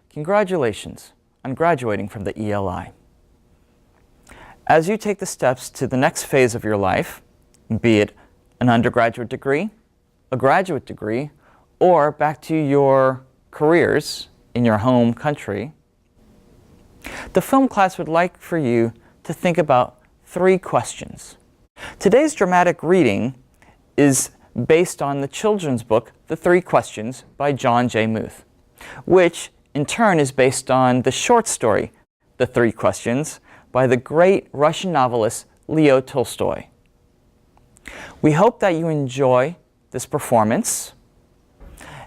congratulations on graduating from the ELI. As you take the steps to the next phase of your life, be it an undergraduate degree, a graduate degree, or back to your careers in your home country, the film class would like for you to think about 3 questions. Today's dramatic reading is based on the children's book, The 3 Questions by John J. Muth, which in turn is based on the short story, The 3 Questions, by the great Russian novelist Leo Tolstoy. We hope that you enjoy this performance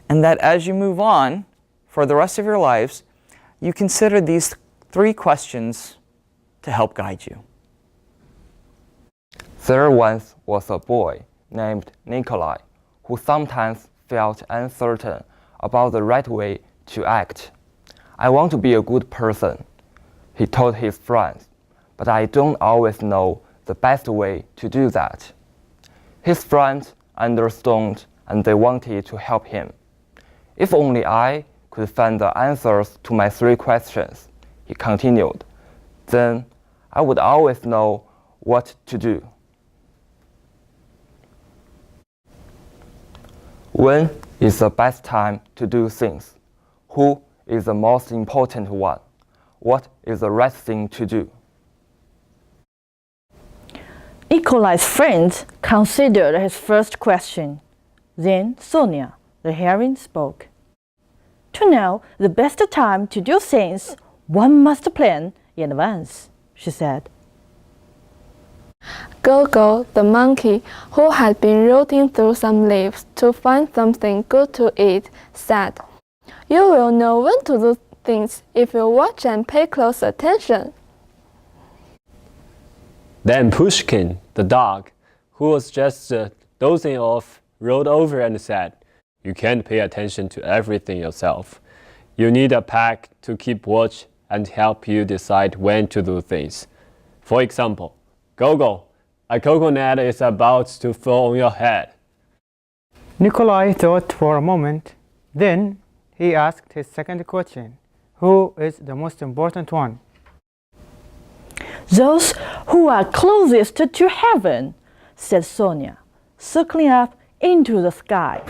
and that as you move on for the rest of your lives, you consider these 3 questions to help guide you. There once was a boy named Nikolai who sometimes felt uncertain about the right way to act. I want to be a good person, he told his friends, but I don't always know the best way to do that. His friends understood and they wanted to help him. If only I could find the answers to my 3 questions, he continued, then I would always know what to do. When is the best time to do things? Who is the most important one? What is the right thing to do? Nikolai's friends considered his first question. Then Sonia, the heron, spoke. To know the best time to do things, one must plan in advance, she said. Gogo, the monkey, who had been rooting through some leaves to find something good to eat, said, "You will know when to do things if you watch and pay close attention." Then Pushkin, the dog, who was just dozing off, rolled over and said, "You can't pay attention to everything yourself. You need a pack to keep watch and help you decide when to do things. For example, Gogo, a coconut is about to fall on your head." Nikolai thought for a moment. Then he asked his second question. Who is the most important one? Those who are closest to heaven, said Sonia, circling up into the sky.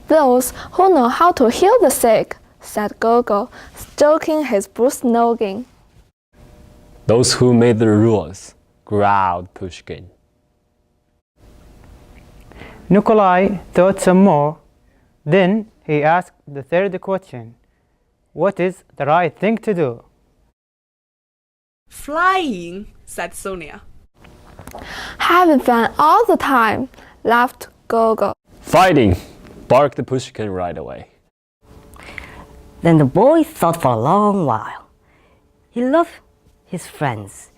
Those who know how to heal the sick, said Gogo, stroking his bruised noggin. Those who made the rules, growled Pushkin. Nikolai thought some more. Then he asked the third question. What is the right thing to do? Flying, said Sonia. Having fun all the time, laughed Gogo. Fighting, barked Pushkin right away. Then the boy thought for a long while. He loved his friends.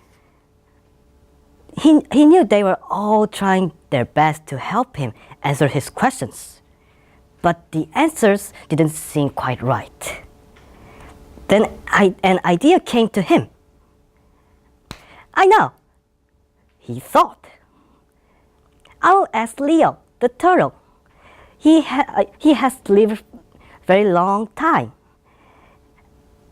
He knew they were all trying their best to help him answer his questions. But the answers didn't seem quite right. Then an idea came to him. I know, he thought. I'll ask Leo, the turtle. He has lived a very long time.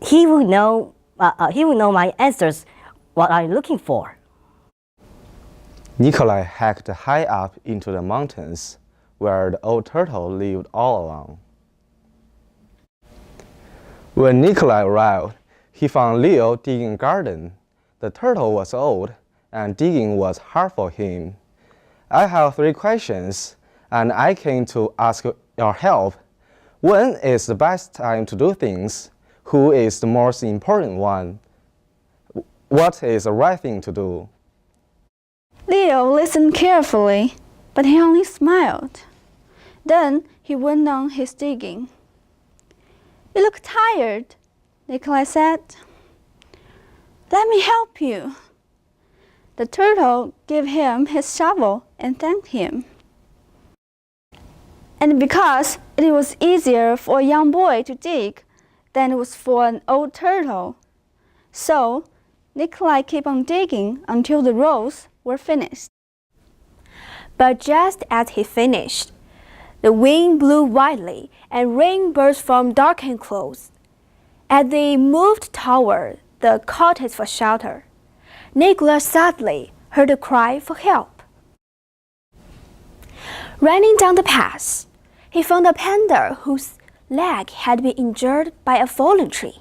He will know my answers, what I'm looking for. Nikolai hiked high up into the mountains, where the old turtle lived all alone. When Nikolai arrived, he found Leo digging a garden. The turtle was old, and digging was hard for him. I have 3 questions, and I came to ask your help. When is the best time to do things? Who is the most important one? What is the right thing to do? Leo listened carefully, but he only smiled. Then he went on his digging. "You look tired," Nikolai said. "Let me help you." The turtle gave him his shovel and thanked him. And because it was easier for a young boy to dig than it was for an old turtle, so Nikolai kept on digging until the rows were finished. But just as he finished, The wind blew wildly, and rain burst from darkened clouds. As they moved toward the cottage for shelter, Nicholas suddenly heard a cry for help. Running down the path, he found a panda whose leg had been injured by a fallen tree.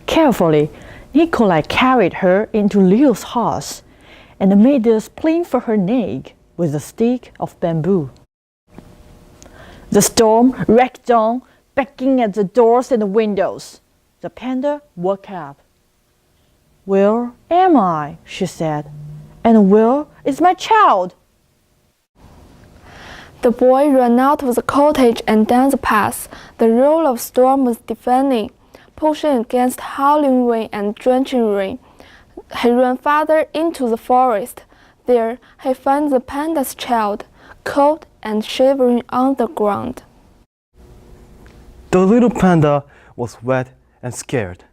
Carefully, Nikolai carried her into Leo's house and made a splint for her neck with a stick of bamboo. The storm racked on, banging at the doors and the windows. The panda woke up. "Where am I?" she said. "And where is my child?" The boy ran out of the cottage and down the path. The roll of storm was deafening, pushing against howling wind and drenching rain. He ran farther into the forest. There he found the panda's child, cold and shivering on the ground. The little panda was wet and scared,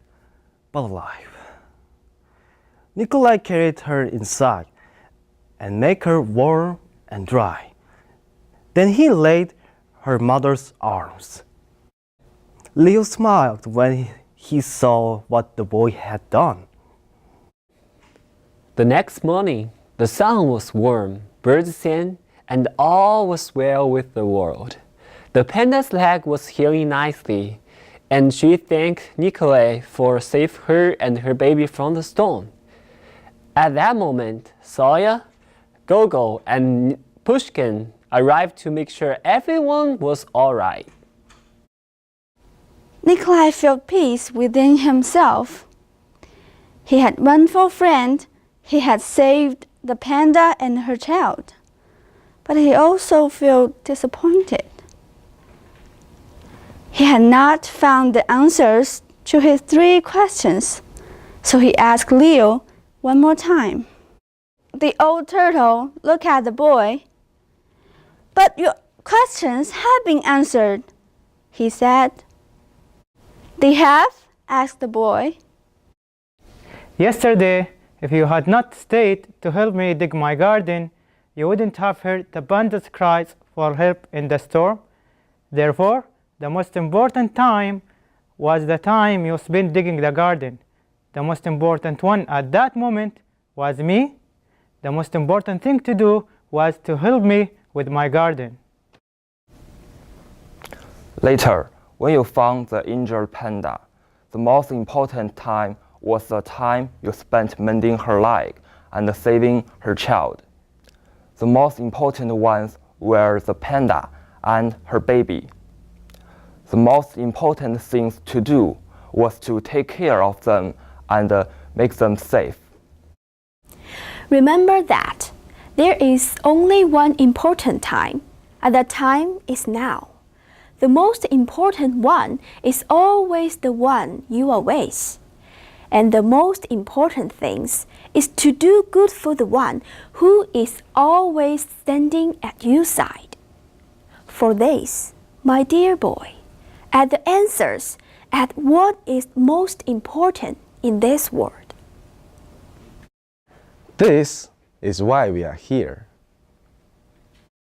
but alive. Nikolai carried her inside and made her warm and dry. Then he laid her mother's arms. Leo smiled when he saw what the boy had done. The next morning, the sun was warm, birds sang, and all was well with the world. The panda's leg was healing nicely, and she thanked Nikolai for saving her and her baby from the storm. At that moment, Soya, Gogo, and Pushkin arrived to make sure everyone was all right. Nikolai felt peace within himself. He had one full friend. He had saved the panda and her child. But he also felt disappointed. He had not found the answers to his 3 questions, so he asked Leo one more time. The old turtle looked at the boy. "But your questions have been answered," he said. "They have?" asked the boy. Yesterday, if you had not stayed to help me dig my garden, you wouldn't have heard the panda's cries for help in the storm. Therefore, the most important time was the time you spent digging the garden. The most important one at that moment was me. The most important thing to do was to help me with my garden. Later, when you found the injured panda, the most important time was the time you spent mending her leg and saving her child. The most important ones were the panda and her baby. The most important things to do was to take care of them and make them safe. Remember that there is only one important time, and that time is now. The most important one is always the one you are with. And the most important thing is to do good for the one who is always standing at your side. For this, my dear boy, are the answers at what is most important in this world. This is why we are here.